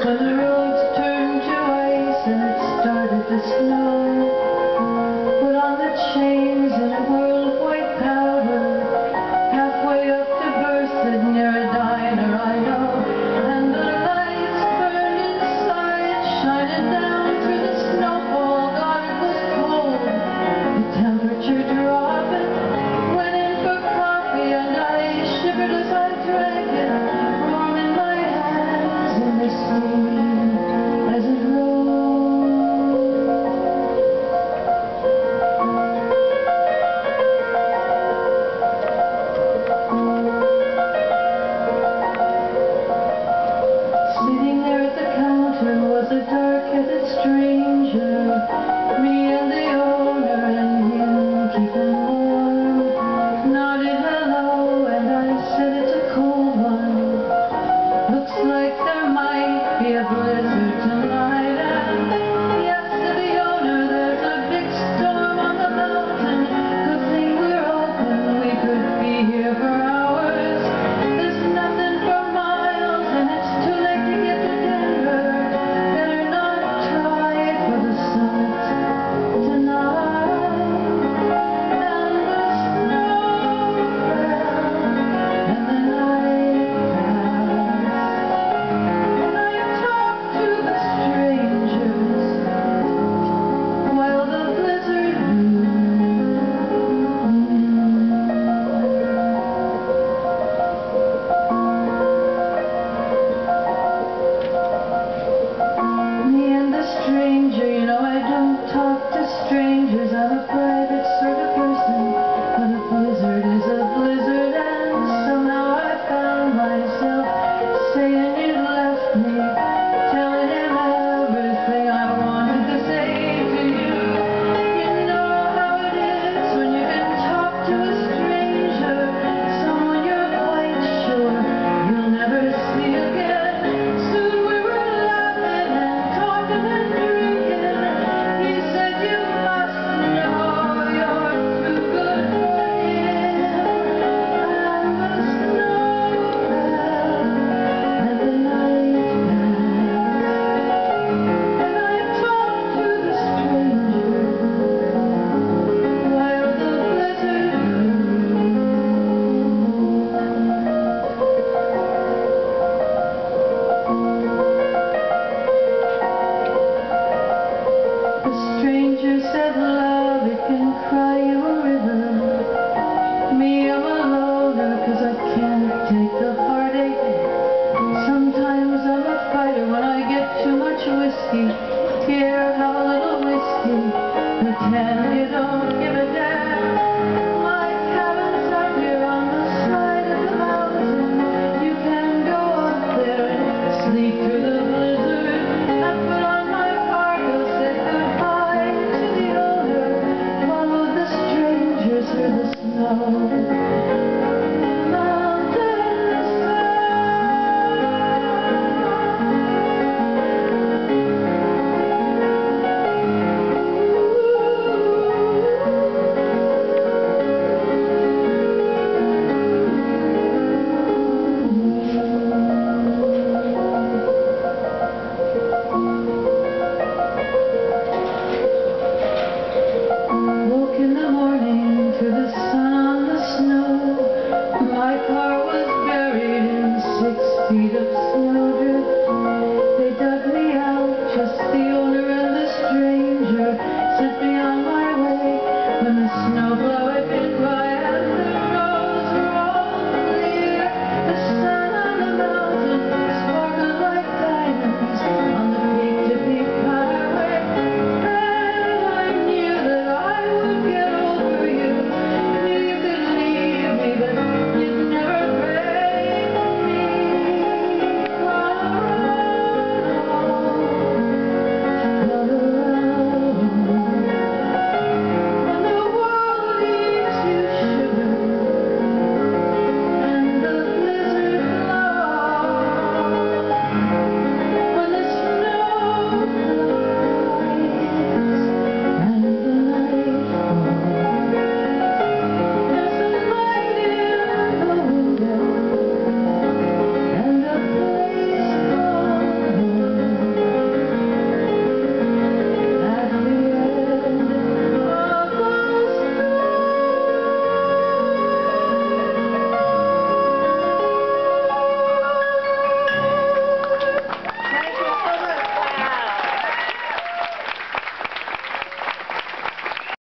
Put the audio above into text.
When the roads turned to ice and it started to snow, put on the chains in a whirl of white powder, halfway up to Berthoud near a diner I know, and the lights burned inside, shining down through the snowfall. God, it was cold, the temperature dropping. Went in for coffee and I shivered as I drank it, warming my hands in the steam as it rose. Sitting there at the counter was a dark-headed stranger, me and the owner and him keeping warm. Nodded hello and I said it's a cold one. Looks like there might be a blizzard tonight, and yes, to the owner, there's a big storm on the mountain. Good thing we're open, we could be here for hours. There's nothing for miles, and it's too late to get to Denver. Better not try for the summit tonight. And the snow fell, and the night passed. And I talked to the strangers while the blizzard loomed. Me and the stranger, you know I don't talk to strangers. I'm a private sort of person, but a blizzard is a blizzard, and somehow I found myself saying you left me, telling him everything I wanted to say to you. You know how it is when you can talk to a stranger, someone you're quite sure you'll never see again. Soon we were laughing and talking and drinking. He said you must know you're too good for him. And the snow fell and the night passed, and I talked to the stranger while the blizzard loomed. The stranger said, love, it can cry you a